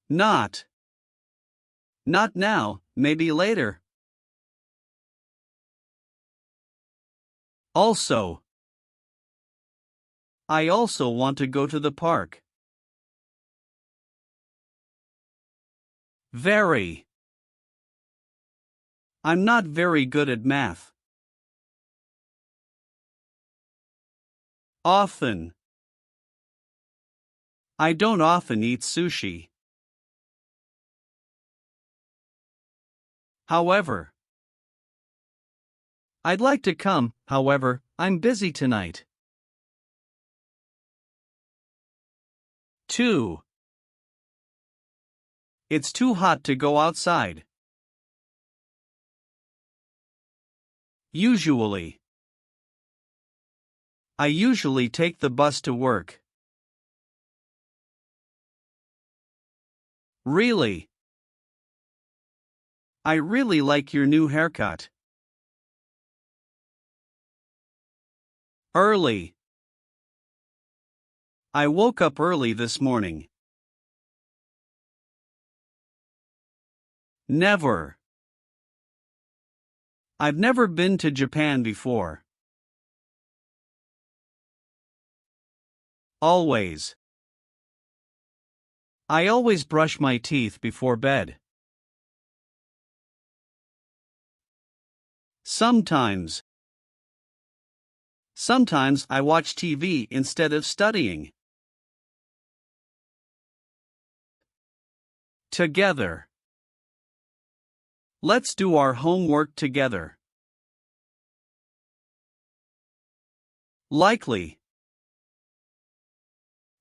Not. Not now, maybe later. Also. I also want to go to the park. Very. I'm not very good at math. Often. I don't often eat sushi. However. I'd like to come, however, I'm busy tonight. 2. It's too hot to go outside. Usually. I usually take the bus to work. Really? I really like your new haircut. Early. I woke up early this morning. Never. I've never been to Japan before. Always. I always brush my teeth before bed. Sometimes. Sometimes I watch TV instead of studying. Together. Let's do our homework together. Likely.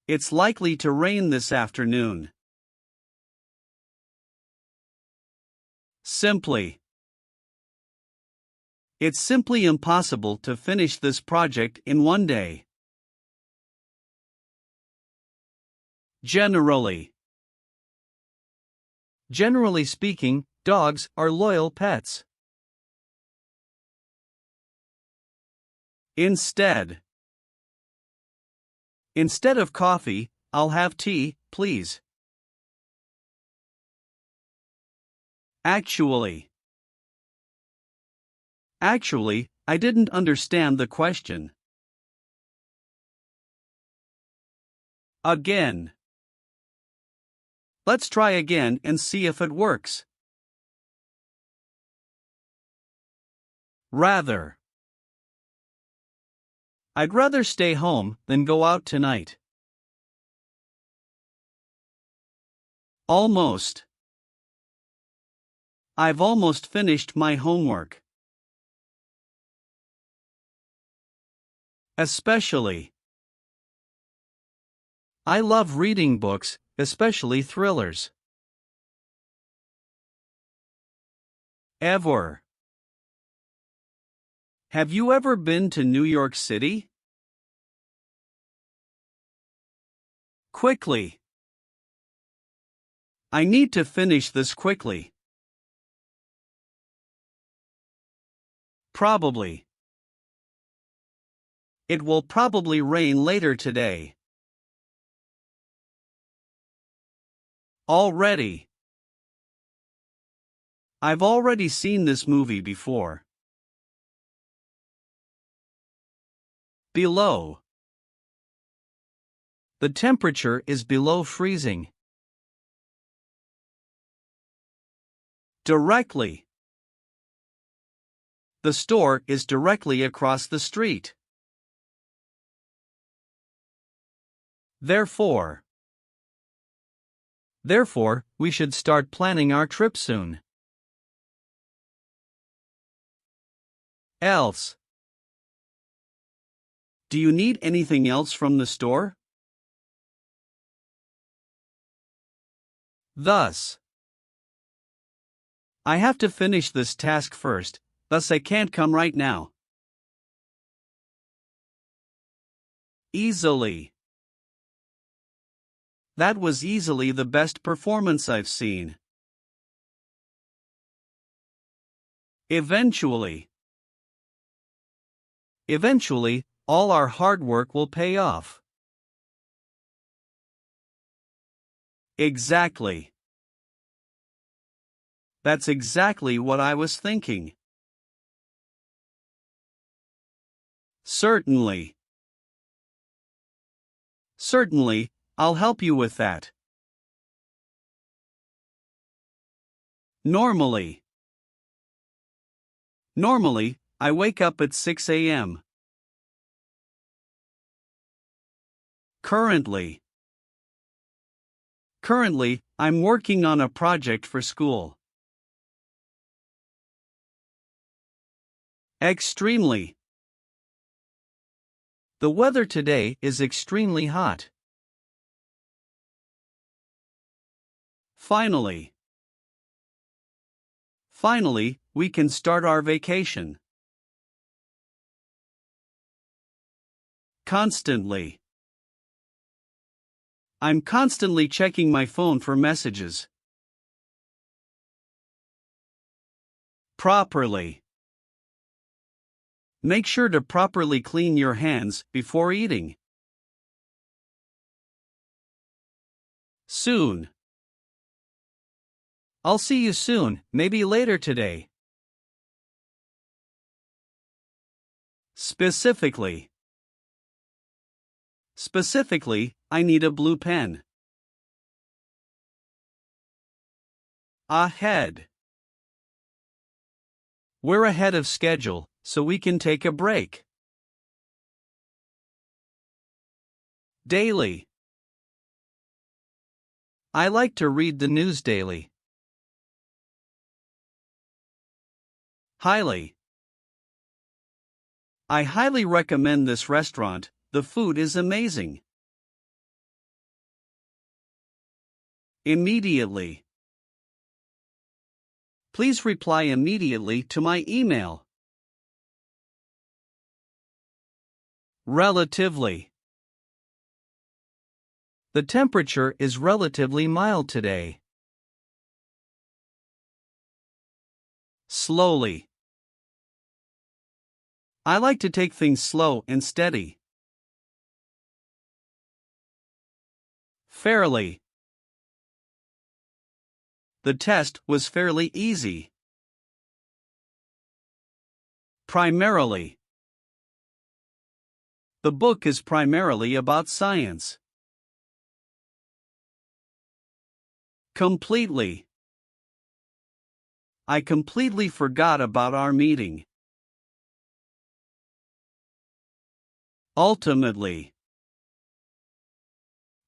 It's likely to rain this afternoon. Simply. It's simply impossible to finish this project in one day. Generally. Generally speaking, dogs are loyal pets. Instead. Instead of coffee, I'll have tea, please. Actually. Actually, I didn't understand the question. Again. Let's try again and see if it works. Rather. I'd rather stay home than go out tonight. Almost. I've almost finished my homework. Especially. I love reading books, especially thrillers. Ever. Have you ever been to New York City? Quickly. I need to finish this quickly. Probably. It will probably rain later today. Already. I've already seen this movie before. Below. The temperature is below freezing. Directly. The store is directly across the street. Therefore. Therefore, we should start planning our trip soon. Else. Do you need anything else from the store? Thus. I have to finish this task first, thus I can't come right now. Easily. That was easily the best performance I've seen. Eventually. Eventually, all our hard work will pay off. Exactly. That's exactly what I was thinking. Certainly. Certainly, I'll help you with that. Normally. Normally, I wake up at 6 a.m. Currently. Currently, I'm working on a project for school. Extremely. The weather today is extremely hot. Finally. Finally, we can start our vacation. Constantly. I'm constantly checking my phone for messages. Properly. Make sure to properly clean your hands before eating. Soon. I'll see you soon, maybe later today. Specifically. Specifically, I need a blue pen. Ahead. We're ahead of schedule, so we can take a break. Daily. I like to read the news daily. Highly. I highly recommend this restaurant, the food is amazing. Immediately. Please reply immediately to my email. Relatively. The temperature is relatively mild today. Slowly. I like to take things slow and steady. Fairly. The test was fairly easy. Primarily. The book is primarily about science. Completely. I completely forgot about our meeting. Ultimately.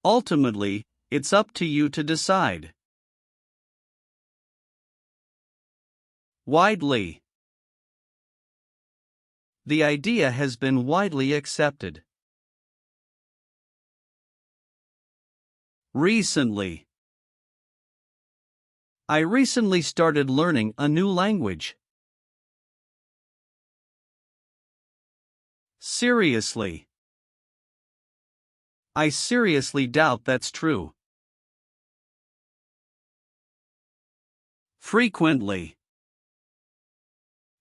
Ultimately, it's up to you to decide. Widely. The idea has been widely accepted. Recently. I recently started learning a new language. Seriously. I seriously doubt that's true. Frequently.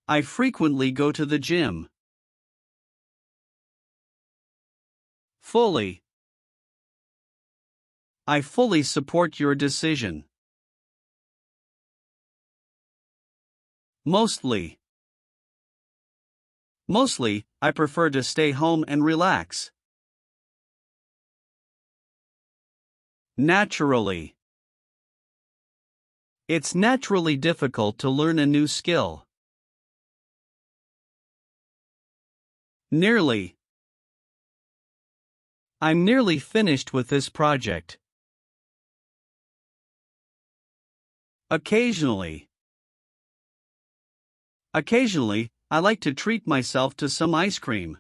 I frequently go to the gym. Fully. I fully support your decision. Mostly. Mostly, I prefer to stay home and relax. Naturally. It's naturally difficult to learn a new skill. Nearly. I'm nearly finished with this project. Occasionally. Occasionally, I like to treat myself to some ice cream.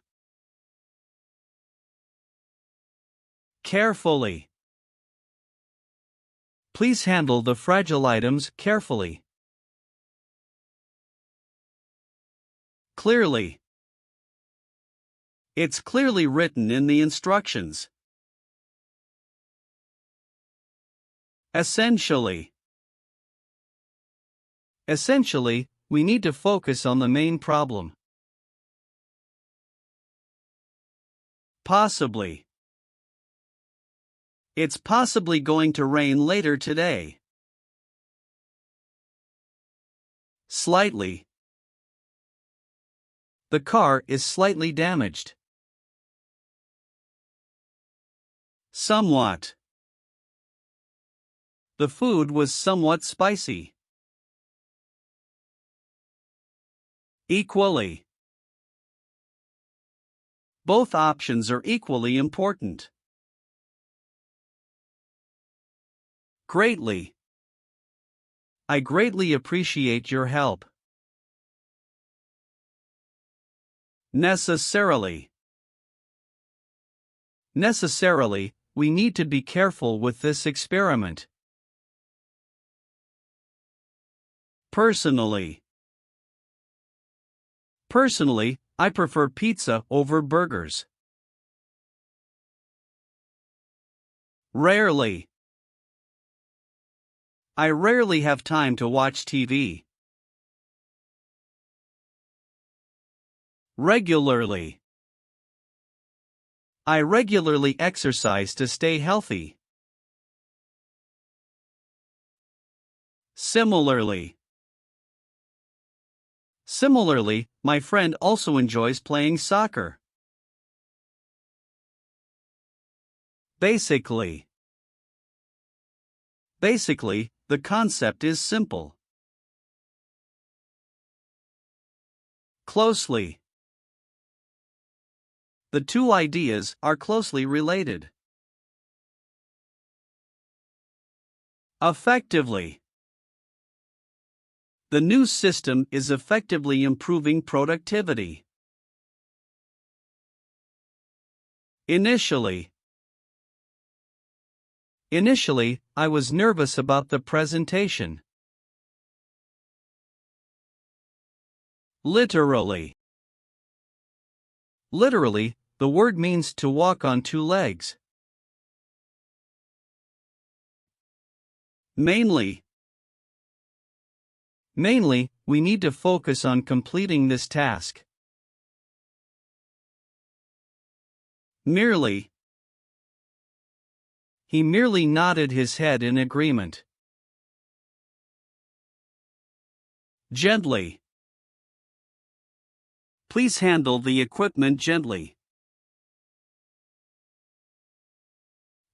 Carefully. Please handle the fragile items carefully. Clearly. It's clearly written in the instructions. Essentially. Essentially, we need to focus on the main problem. Possibly. It's possibly going to rain later today. Slightly. The car is slightly damaged. Somewhat. The food was somewhat spicy. Equally. Both options are equally important. Greatly. I greatly appreciate your help. Necessarily. Necessarily, we need to be careful with this experiment. Personally. Personally, I prefer pizza over burgers. Rarely. I rarely have time to watch TV. Regularly. I regularly exercise to stay healthy. Similarly. Similarly, my friend also enjoys playing soccer. Basically. Basically, the concept is simple. Closely. The two ideas are closely related. Effectively. The new system is effectively improving productivity. Initially. Initially, I was nervous about the presentation. Literally. Literally, the word means to walk on two legs. Mainly. Mainly, we need to focus on completing this task. Merely. He merely nodded his head in agreement. Gently. Please handle the equipment gently.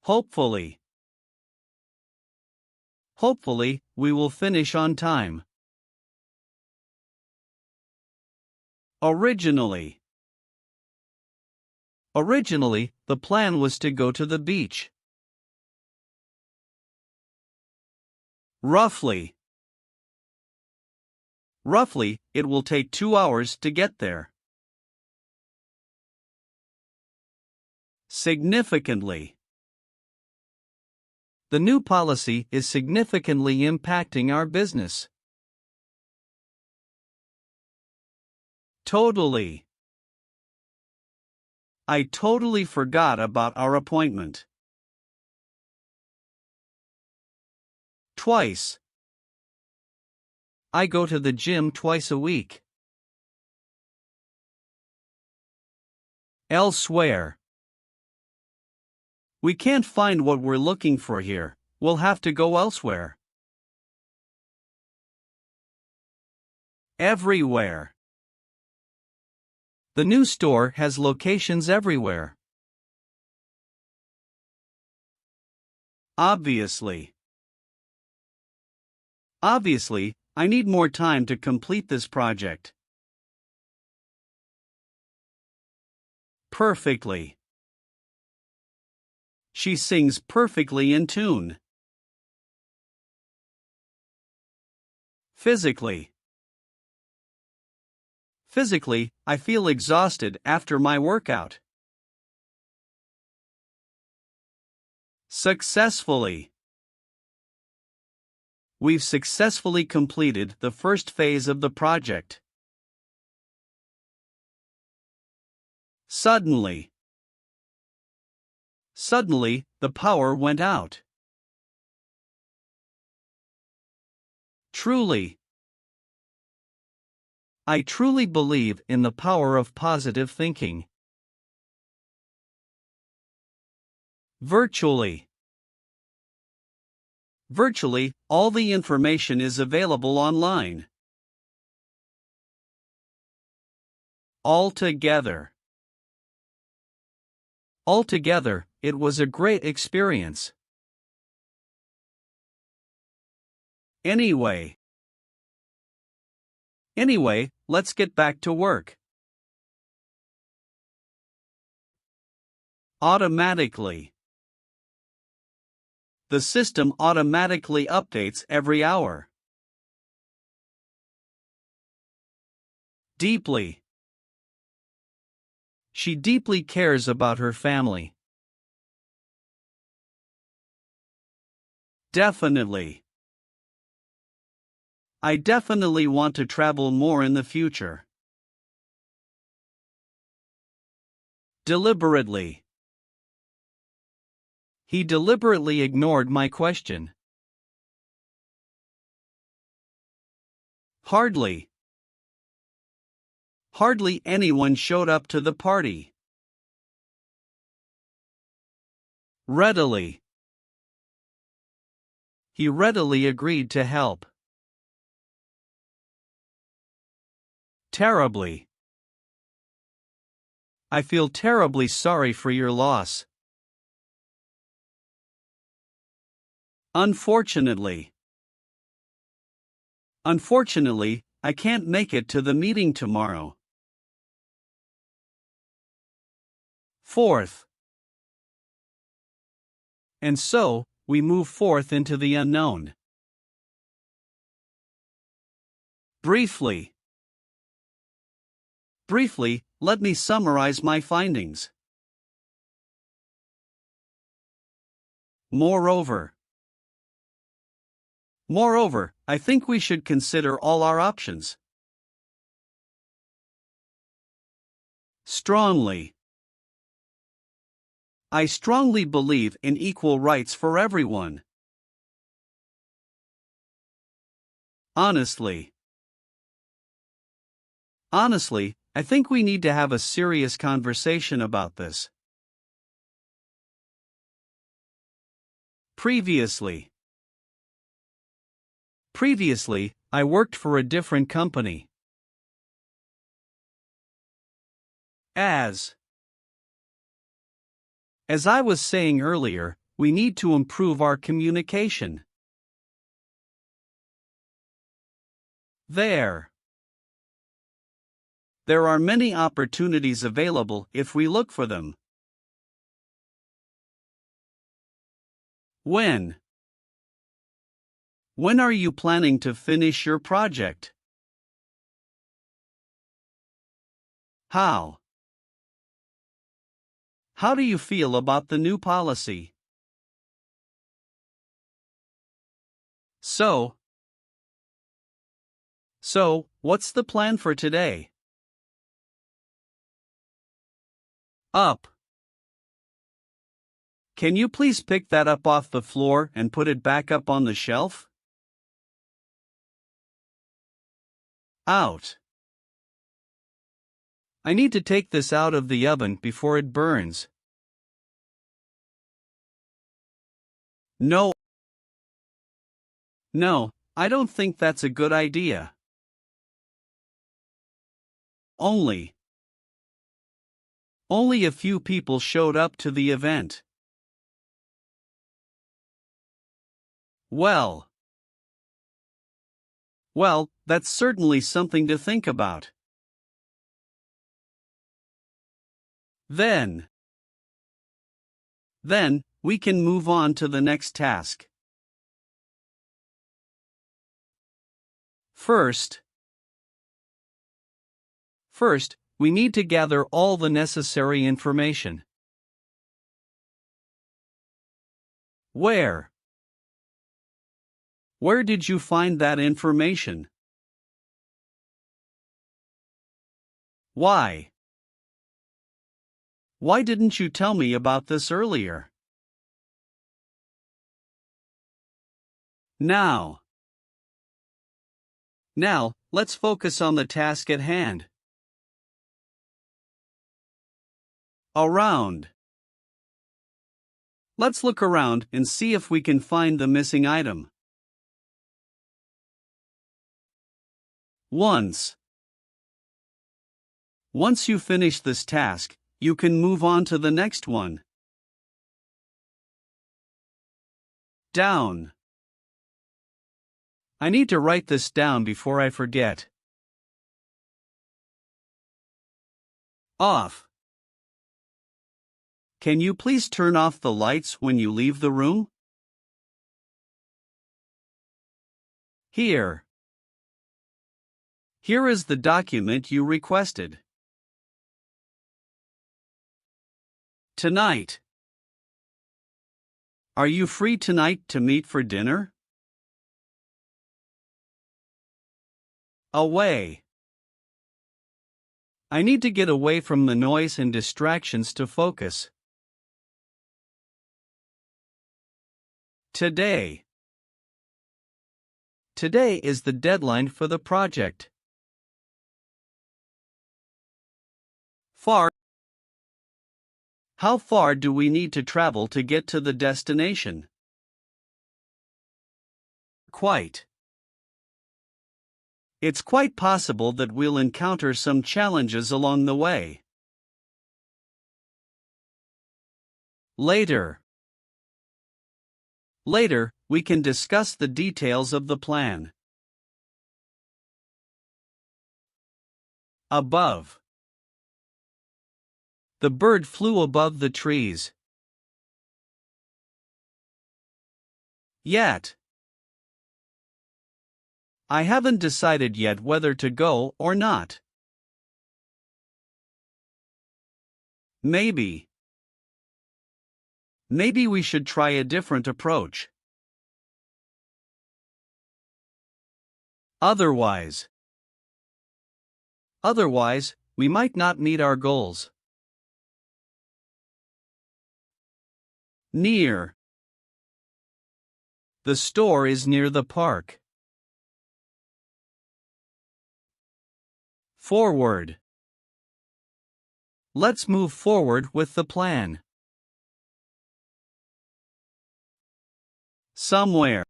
Hopefully. Hopefully, we will finish on time. Originally. Originally, the plan was to go to the beach. Roughly. Roughly, it will take 2 hours to get there. Significantly. The new policy is significantly impacting our business. Totally. I totally forgot about our appointment. Twice. I go to the gym twice a week. Elsewhere. We can't find what we're looking for here, we'll have to go elsewhere. Everywhere. The new store has locations everywhere. Obviously. Obviously, I need more time to complete this project. Perfectly. She sings perfectly in tune. Physically. Physically, I feel exhausted after my workout. Successfully. We've successfully completed the first phase of the project. Suddenly. Suddenly, the power went out. Truly. I truly believe in the power of positive thinking. Virtually. Virtually, all the information is available online. Altogether. Altogether, it was a great experience. Anyway. Anyway, let's get back to work. Automatically. The system automatically updates every hour. Deeply. She deeply cares about her family. Definitely. I definitely want to travel more in the future. Deliberately. He deliberately ignored my question. Hardly. Hardly anyone showed up to the party. Readily. He readily agreed to help. Terribly. I feel terribly sorry for your loss. Unfortunately. Unfortunately, I can't make it to the meeting tomorrow. Fourth. And so, we move forth into the unknown. Briefly. Briefly, let me summarize my findings. Moreover. Moreover, I think we should consider all our options. Strongly. I strongly believe in equal rights for everyone. Honestly. Honestly, I think we need to have a serious conversation about this. Previously. Previously, I worked for a different company. As I was saying earlier, we need to improve our communication. There are many opportunities available if we look for them. When are you planning to finish your project? How do you feel about the new policy? So, what's the plan for today? Up. Can you please pick that up off the floor and put it back up on the shelf? Out. I need to take this out of the oven before it burns. No. No, I don't think that's a good idea. Only a few people showed up to the event. Well, that's certainly something to think about. Then we can move on to the next task. First, we need to gather all the necessary information. Where did you find that information? Why didn't you tell me about this earlier? Now, let's focus on the task at hand. Around. Let's look around and see if we can find the missing item. Once Once you finish this task, you can move on to the next one. Down. I need to write this down before I forget. Off. Can you please turn off the lights when you leave the room? Here. Here is the document you requested. Tonight. Are you free tonight to meet for dinner? Away. I need to get away from the noise and distractions to focus. Today. Today is the deadline for the project. Far. How far do we need to travel to get to the destination? Quite. It's quite possible that we'll encounter some challenges along the way. Later. Later, we can discuss the details of the plan. Above. The bird flew above the trees. Yet. I haven't decided yet whether to go or not. Maybe. Maybe we should try a different approach. Otherwise. Otherwise, we might not meet our goals. Near. The store is near the park. Forward. Let's move forward with the plan. Somewhere.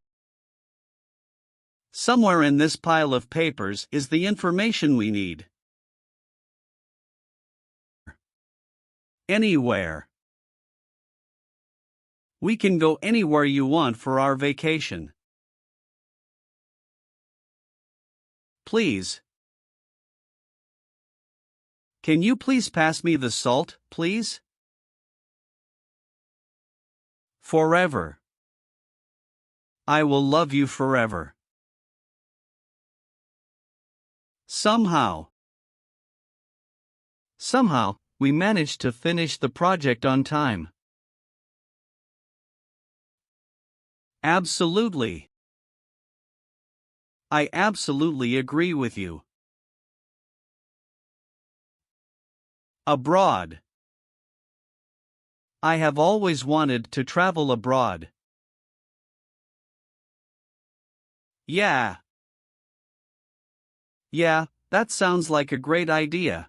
Somewhere in this pile of papers is the information we need. Anywhere. We can go anywhere you want for our vacation. Please. Can you please pass me the salt, please? Forever. I will love you forever. Somehow. Somehow, we managed to finish the project on time. Absolutely. I absolutely agree with you. Abroad. I have always wanted to travel abroad. Yeah. Yeah, that sounds like a great idea.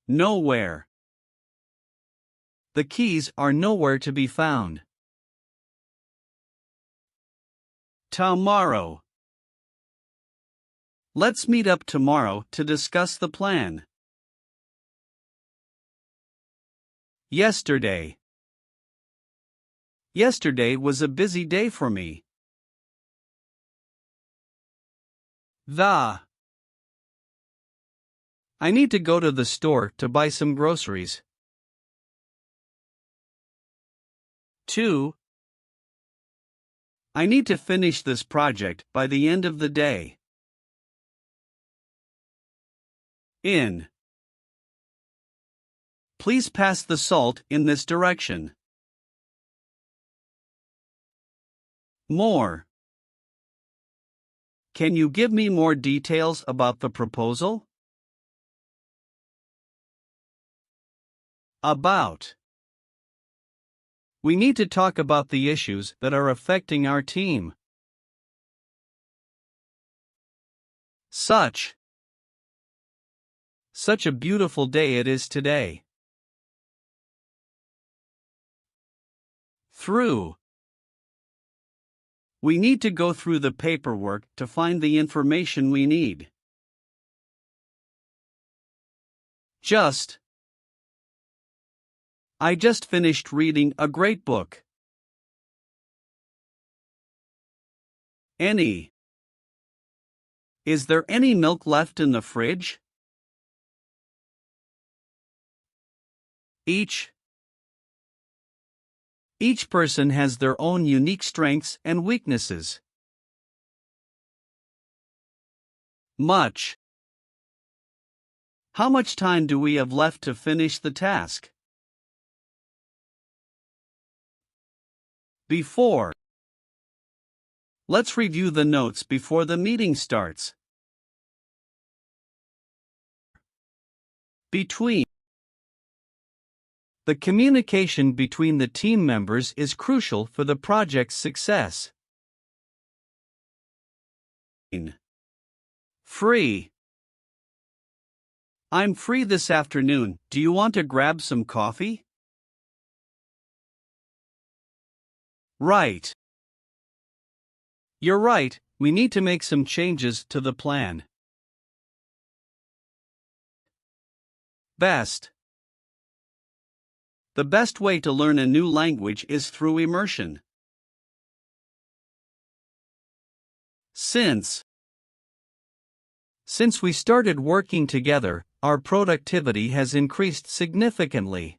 Nowhere. The keys are nowhere to be found. Tomorrow. Let's meet up tomorrow to discuss the plan. Yesterday. Yesterday was a busy day for me. I need to go to the store to buy some groceries. 2. I need to finish this project by the end of the day. In. Please pass the salt in this direction. More. Can you give me more details about the proposal? About. We need to talk about the issues that are affecting our team. Such a beautiful day it is today. Through. We need to go through the paperwork to find the information we need. I just finished reading a great book. Any. Is there any milk left in the fridge? Each. Each person has their own unique strengths and weaknesses. Much. How much time do we have left to finish the task? Before. Let's review the notes before the meeting starts. Between. The communication between the team members is crucial for the project's success. Free. I'm free this afternoon. Do you want to grab some coffee? Right. You're right, we need to make some changes to the plan. Best. The best way to learn a new language is through immersion. Since we started working together, our productivity has increased significantly.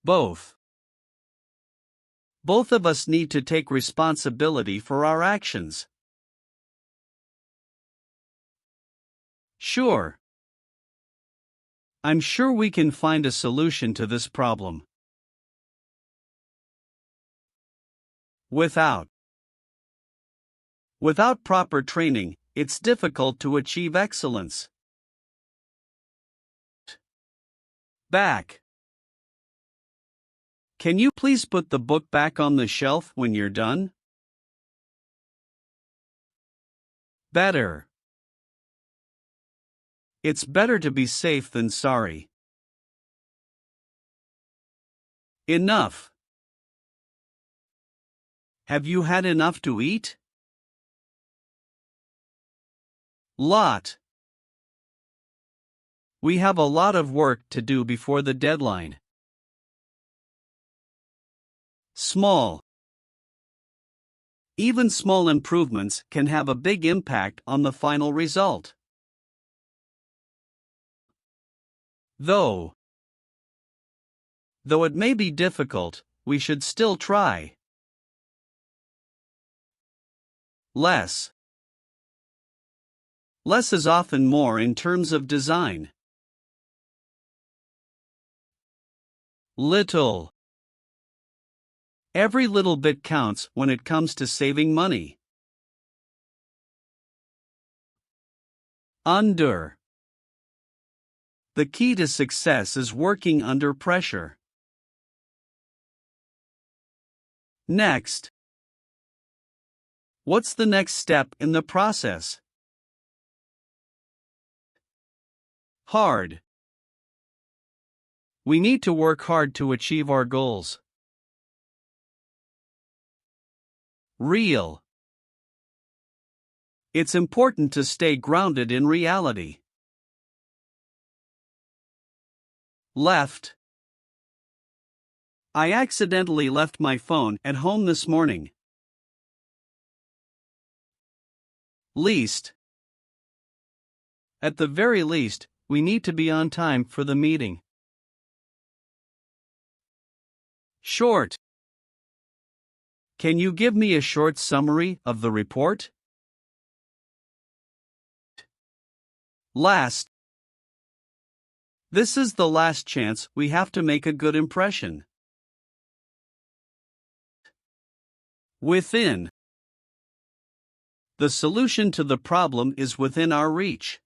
Both of us need to take responsibility for our actions. Sure. I'm sure we can find a solution to this problem. Without proper training, it's difficult to achieve excellence. Back. Can you please put the book back on the shelf when you're done? Better. It's better to be safe than sorry. Enough. Have you had enough to eat? Lot. We have a lot of work to do before the deadline. Small. Even small improvements can have a big impact on the final result. Though it may be difficult, we should still try. Less. Less is often more in terms of design. Little. Every little bit counts when it comes to saving money. Under. The key to success is working under pressure. Next. What's the next step in the process? Hard. We need to work hard to achieve our goals. Real. It's important to stay grounded in reality. Left. I accidentally left my phone at home this morning. Least. At the very least, we need to be on time for the meeting. Short. Can you give me a short summary of the report? Last. This is the last chance we have to make a good impression. Within. The solution to the problem is within our reach.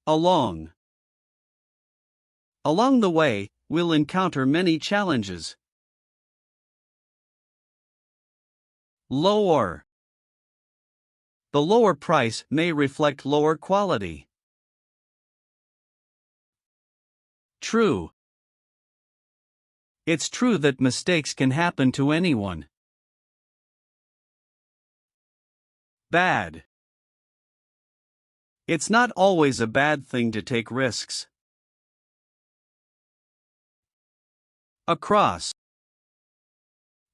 Along. Along the way, we'll encounter many challenges. Lower. The lower price may reflect lower quality. True. It's true that mistakes can happen to anyone. Bad. It's not always a bad thing to take risks. Across.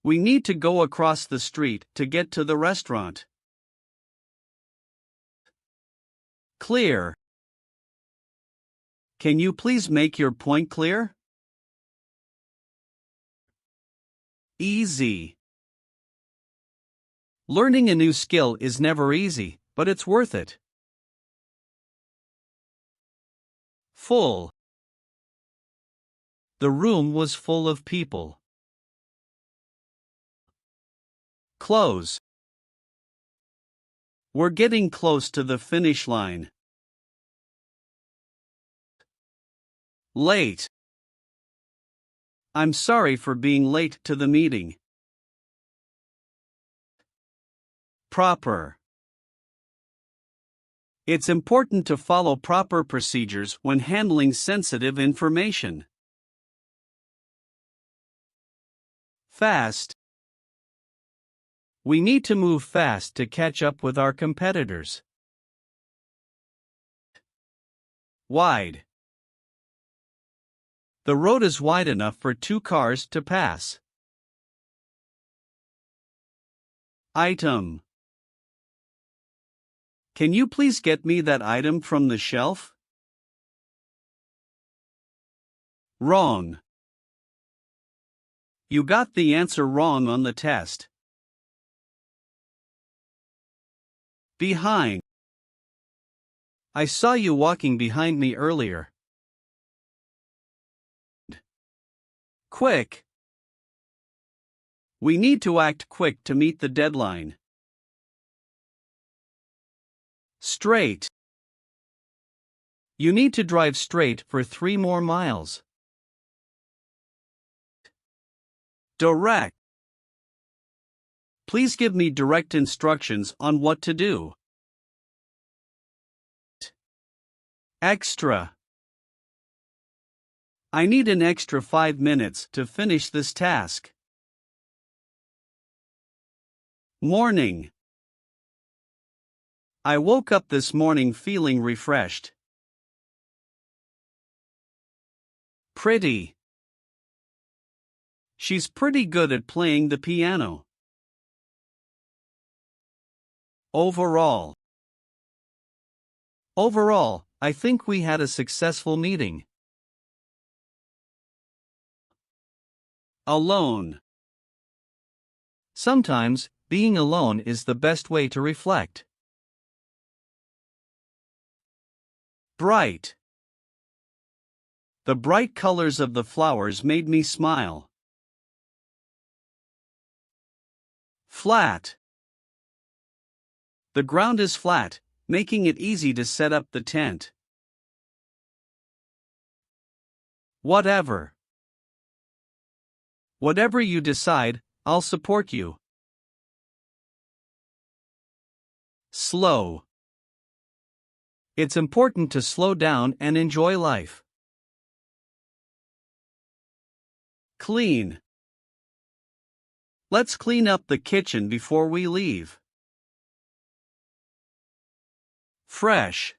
We need to go across the street to get to the restaurant. Clear. Can you please make your point clear? Easy. Learning a new skill is never easy, but it's worth it. Full. The room was full of people. Close. We're getting close to the finish line. Late. I'm sorry for being late to the meeting. Proper. It's important to follow proper procedures when handling sensitive information. Fast. We need to move fast to catch up with our competitors. Wide. The road is wide enough for 2 cars to pass. Item. Can you please get me that item from the shelf? Wrong. You got the answer wrong on the test. Behind. I saw you walking behind me earlier. Quick. We need to act quick to meet the deadline. Straight. You need to drive straight for 3 more miles. Direct. Please give me direct instructions on what to do. Extra. I need an extra 5 minutes to finish this task. Morning. I woke up this morning feeling refreshed. Pretty. She's pretty good at playing the piano. Overall. Overall, I think we had a successful meeting. Alone. Sometimes, being alone is the best way to reflect. Bright. The bright colors of the flowers made me smile. Flat. The ground is flat, making it easy to set up the tent. Whatever. Whatever you decide, I'll support you. Slow. It's important to slow down and enjoy life. Clean. Let's clean up the kitchen before we leave. Fresh.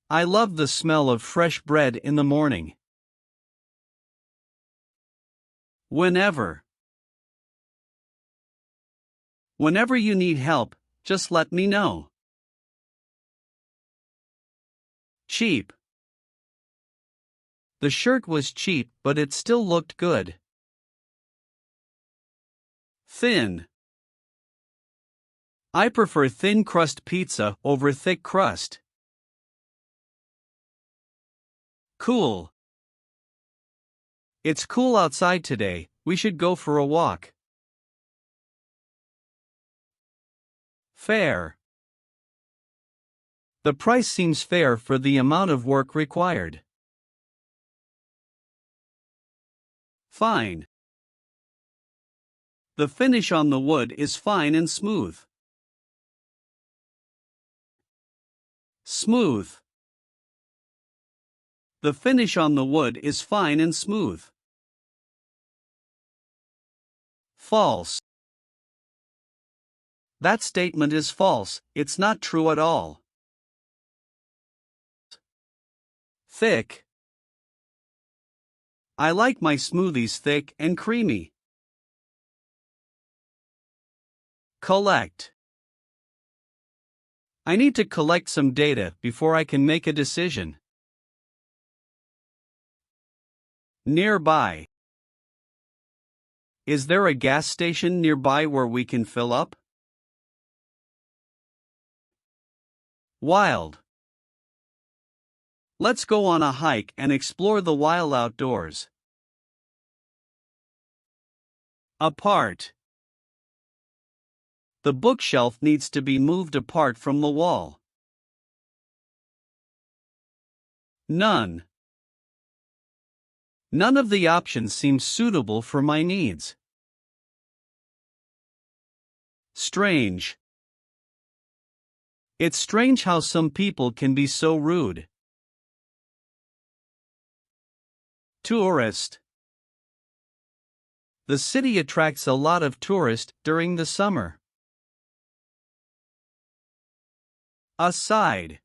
I love the smell of fresh bread in the morning. Whenever. Whenever you need help, just let me know. Cheap. The shirt was cheap, but it still looked good. Thin. I prefer thin crust pizza over thick crust. Cool. It's cool outside today, we should go for a walk. Fair. The price seems fair for the amount of work required. Fine. The finish on the wood is fine and smooth. Smooth. The finish on the wood is fine and smooth. False. That statement is false, it's not true at all. Thick. I like my smoothies thick and creamy. Collect. I need to collect some data before I can make a decision. Nearby. Is there a gas station nearby where we can fill up? Wild. Let's go on a hike and explore the wild outdoors. Apart. The bookshelf needs to be moved apart from the wall. None. None of the options seem suitable for my needs. Strange. It's strange how some people can be so rude. Tourist. The city attracts a lot of tourists during the summer. Aside.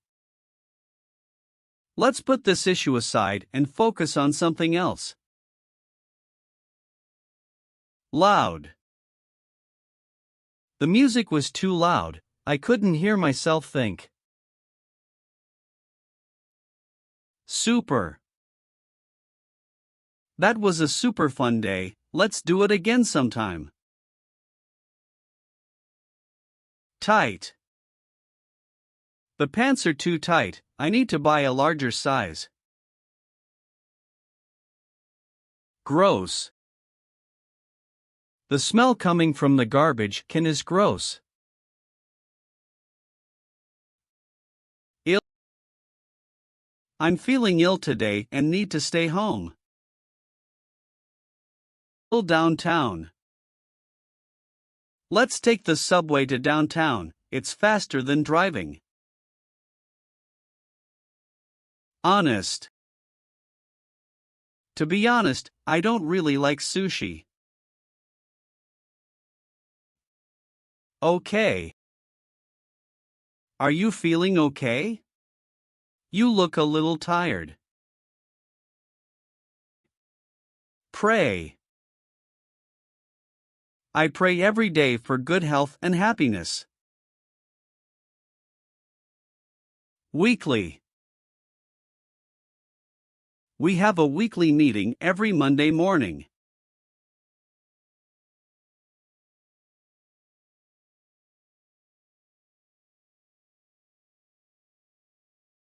Let's put this issue aside and focus on something else. Loud. The music was too loud, I couldn't hear myself think. Super. That was a super fun day, let's do it again sometime. Tight. The pants are too tight, I need to buy a larger size. Gross. The smell coming from the garbage can is gross. Ill. I'm feeling ill today and need to stay home. Downtown. Let's take the subway to downtown, it's faster than driving. Honest. To be honest, I don't really like sushi. Okay. Are you feeling okay? You look a little tired. Pray. I pray every day for good health and happiness. Weekly. We have a weekly meeting every Monday morning.